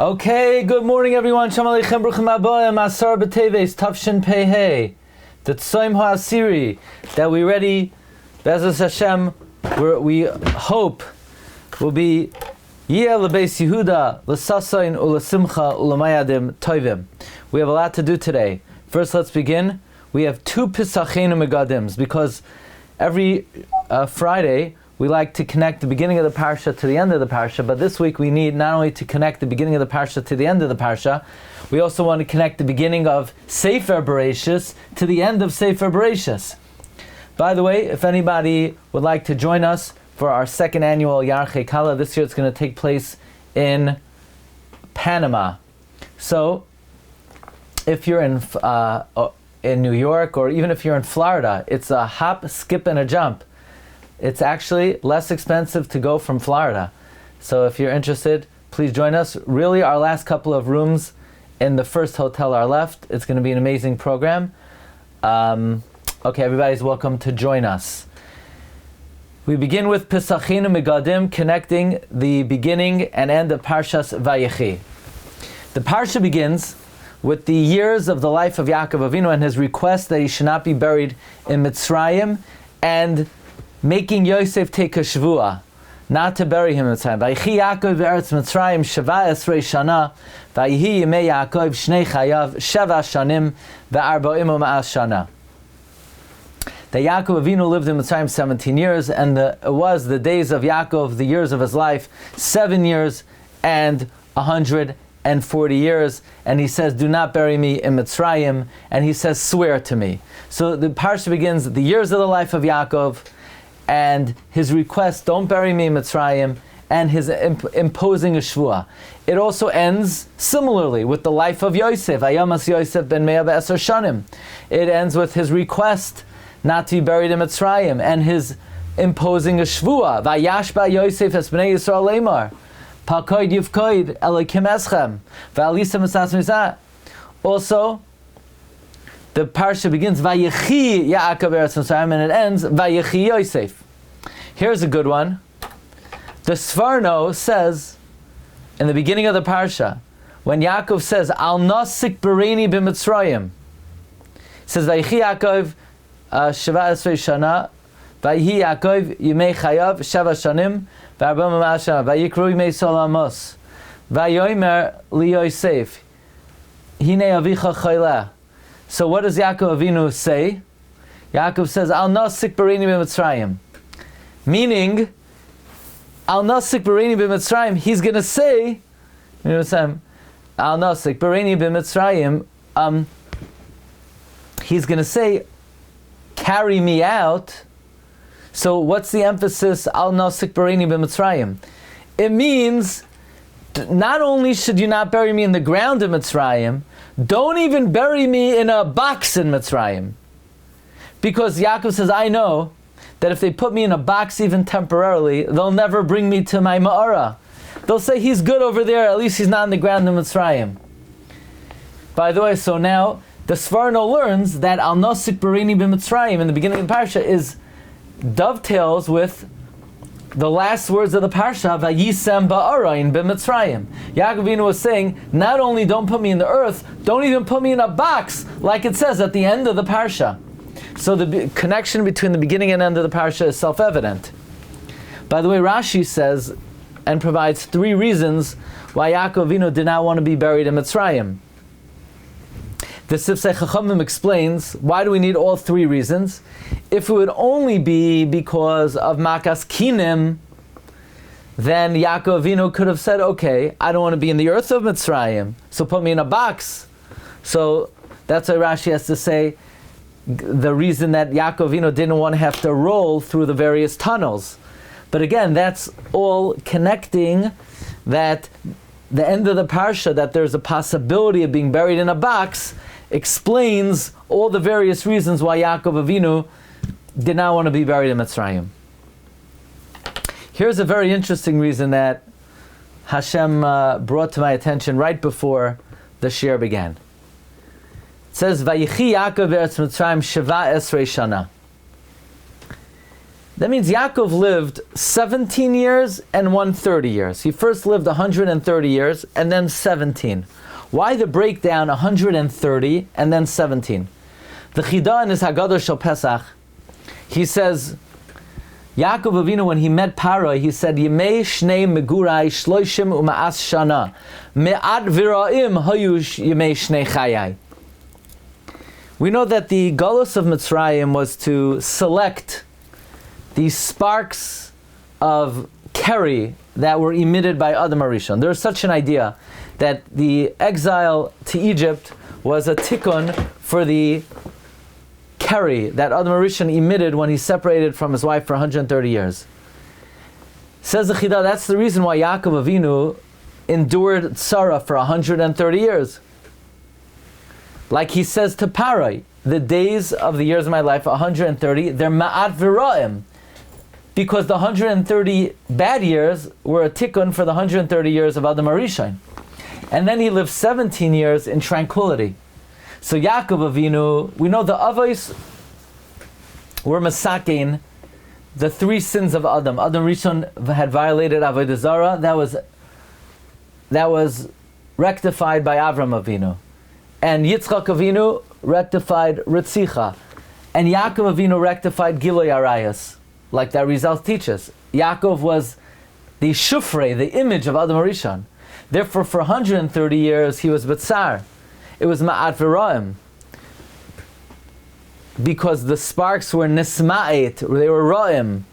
Okay, good morning everyone. Shalom Aleichem, Bruchim Aboyim, Asar B'Teves, Tavshin Pei Hey, the Tzoim HaAsiri, that we ready, Be'ezus Hashem, we hope will be Yeh L'Beis Yehuda, L'Sasayin, U'L'Simcha, U'L'Mayadim, Toivim. We have a lot to do today. First, let's begin. We have two Pesacheinu Megadims, because every Friday, we like to connect the beginning of the Parsha to the end of the Parsha, but this week we need not only to connect the beginning of the Parsha to the end of the Parsha, we also want to connect the beginning of Sefer Bereshis to the end of Sefer Bereshis. By the way, if anybody would like to join us for our second annual Yarchei Kala, this year it's going to take place in Panama. So, if you're in New York, or even if you're in Florida, it's a hop, skip, and a jump. It's actually less expensive to go from Florida. So if you're interested, please join us. Really, our last couple of rooms in the first hotel are left. It's going to be an amazing program. Okay, everybody's welcome to join us. We begin with Pesacheinu Megadim, connecting the beginning and end of Parshas Vayechi. The Parsha begins with the years of the life of Yaakov Avinu and his request that he should not be buried in Mitzrayim, and making Yosef take a shvuah, not to bury him in Mitzrayim. Vayechi Yaakov be'eretz Mitzrayim sheva esrei shana, vayehi yimei Yaakov shnei chayav sheva shanim ve'arba'im u'ma'as shana. That Yaakov Avinu lived in Mitzrayim 17 years, and it was the days of Yaakov, the years of his life, 7 years and 140 years. And he says, do not bury me in Mitzrayim. And he says, swear to me. So the parsha begins, the years of the life of Yaakov, and his request, don't bury me in Mitzrayim, and his imposing a shvuah. It also ends similarly with the life of Yosef. Ayamas Yosef ben 110 shanim. It ends with his request not to be buried in Mitzrayim, and his imposing a shvuah. Vayash ba Yosef es bnei Yisrael leimar, palkoid yivkoid elokim eschem, va'alisa misas mizah. Also, the parsha begins Vayechi Yaakov Eretz Mitzrayim, and it ends Vayechi Yosef. Here's a good one. The Sforno says in the beginning of the parsha, when Yaakov says Al Nasik Bereini b'Mitzrayim, he says Vayechi Yaakov Sheva Esrei Shana, Vayehi Yaakov Yimei Chayav Sheva Shanim V'Arba'im U'ma'as Shana Vayikru Yimei Sol Amos Vayomer Li Yosef Hinei Avicha Chayleh. So what does Yaakov Avinu say? Yaakov says, Al nasik bereini b'Mitzrayim. Meaning, Al nasik bereini b'Mitzrayim, he's going to say, you know what I'm saying? Al nasik bereini b'Mitzrayim, he's going to say, carry me out. So what's the emphasis, Al nasik bereini b'Mitzrayim? It means, not only should you not bury me in the ground in Mitzrayim, don't even bury me in a box in Mitzrayim. Because Yaakov says, I know that if they put me in a box even temporarily, they'll never bring me to my Ma'ara. They'll say, he's good over there, at least he's not in the ground in Mitzrayim. By the way, so now, the Sforno learns that Al Nasik Bereini b'Mitzrayim in the beginning of the Parsha is dovetails with the last words of the Parsha, Vayisem ba'arayin b'Mitzrayim. Yaakov Avinu was saying, not only don't put me in the earth, don't even put me in a box, like it says at the end of the Parsha. So the connection between the beginning and end of the Parsha is self-evident. By the way, Rashi says, and provides 3 reasons why Yaakov Avinu did not want to be buried in Mitzrayim. The Sifsei Chachamim explains, why do we need all 3 reasons? If it would only be because of Makas Kinim, then Yaakov Avinu could have said, okay, I don't want to be in the earth of Mitzrayim, so put me in a box. So that's why Rashi has to say, the reason that Yaakov Avinu didn't want to have to roll through the various tunnels. But again, that's all connecting that the end of the Parsha, that there's a possibility of being buried in a box, explains all the various reasons why Yaakov Avinu did not want to be buried in Mitzrayim. Here's a very interesting reason that Hashem brought to my attention right before the shir began. It says, Vayechi Yaakov Eretz Mitzrayim Sheva Esrei Shana. That means Yaakov lived 17 years and 130 years. He first lived 130 years and then 17. Why the breakdown 130 and then 17? The Chida in his Haggadah Shel Pesach, he says, Yaakov Avinu, when he met Paroi, he said, Yemei shnei megurai shloishim uma'as shana, me'ad v'ra'im hayush yemei shnei chayai. We know that the Galus of Mitzrayim was to select these sparks of Keri that were emitted by Adam HaRishon. There is such an idea that the exile to Egypt was a tikkun for the Keri that Adam HaRishon emitted when he separated from his wife for 130 years. Says the Chida, that's the reason why Yaakov Avinu endured tzara for 130 years. Like he says to Parai, the days of the years of my life, 130, they're ma'at v'ra'im. Because the 130 bad years were a tikkun for the 130 years of Adam HaRishon. And then he lived 17 years in tranquility. So Yaakov Avinu, we know the Avos were masakin, the three sins of Adam. Adam Rishon had violated Avodah Zarah. That was rectified by Avram Avinu. And Yitzchak Avinu rectified Ritzicha. And Yaakov Avinu rectified Giloy Arayas. Like that result teaches. Yaakov was the shufrei, the image of Adam HaRishon. Therefore, for 130 years, he was B'tzar. It was Ma'at V'ra'im. Because the sparks were Nisma'et, they were Ra'im.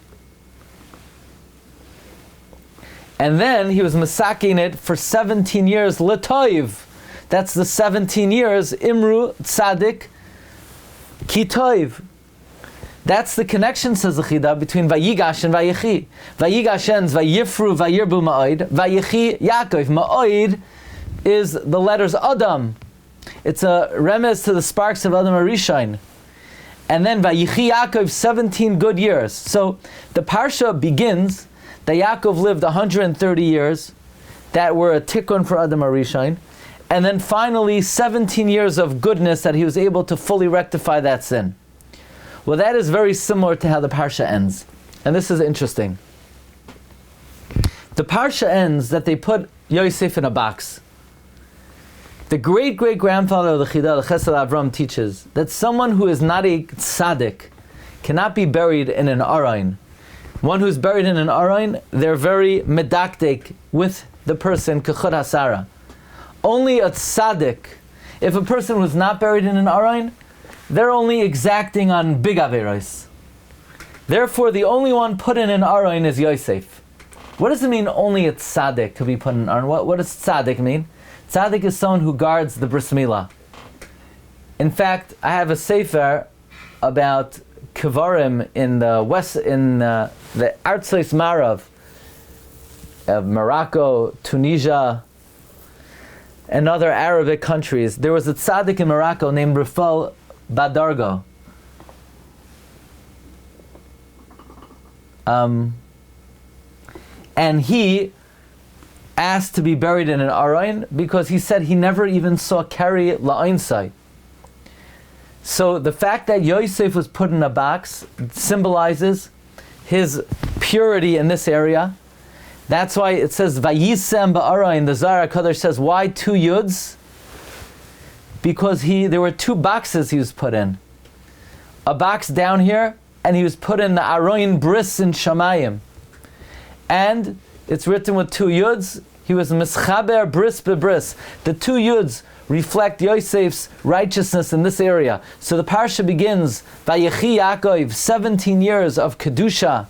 And then he was Masakin it for 17 years, L'toiv. That's the 17 years, Imru, Tzadik, Kitoiv. That's the connection, says the Chida, between Vayigash and Vayechi. Vayigash ends Vayifru Vayirbu Ma'od. Vayechi Yaakov. Ma'od is the letters Adam. It's a remez to the sparks of Adam HaRishon. And then Vayechi Yaakov, 17 good years. So the Parsha begins that Yaakov lived 130 years that were a tikkun for Adam HaRishon. And then finally 17 years of goodness that he was able to fully rectify that sin. Well, that is very similar to how the Parsha ends. And this is interesting. The Parsha ends that they put Yosef in a box. The great-great-grandfather of the Chida, the Chesed Avram, teaches that someone who is not a tzaddik cannot be buried in an arayin. One who's buried in an arayin, they're very medaktik with the person, kechud hasara. Only a tzaddik, if a person was not buried in an arayin, they're only exacting on big averos. Therefore, the only one put in an arayin is Yosef. What does it mean only a tzaddik could be put in an arayin? What does tzaddik mean? Tzaddik is someone who guards the bris milah. In fact, I have a sefer about kevarim in the west, in the Artzos Marav of Morocco, Tunisia, and other Arabic countries. There was a tzaddik in Morocco named Rafal Badargo. And he asked to be buried in an arayin because he said he never even saw Keri la'ainsai. So the fact that Yosef was put in a box symbolizes his purity in this area. That's why it says Vayisem ba'arayin. The Zohar HaKadosh says, why two yuds? Because there were two boxes he was put in. A box down here, and he was put in the Aroyin Bris in Shamayim. And it's written with two yuds. He was Mischaber Bris Bebris. The two yuds reflect Yosef's righteousness in this area. So the parsha begins, Vayechi Yaakov, 17 years of Kedusha,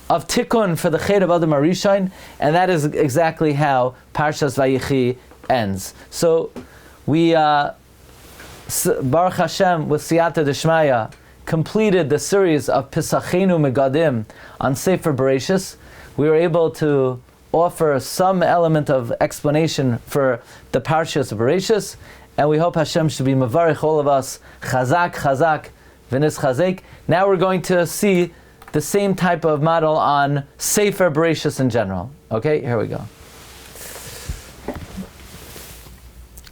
of Tikkun for the Ched of Adam HaRishon, and that is exactly how Parshas Vayechi ends. So we, Baruch Hashem, with Siyata Deshmaya, completed the series of Pesacheinu Megadim on Sefer Bereshis. We were able to offer some element of explanation for the Parshas of Bereshis, and we hope Hashem should be Mavarich all of us, Chazak, Chazak, V'nis Chazek. Now we're going to see the same type of model on Sefer Bereshis in general. Okay, here we go.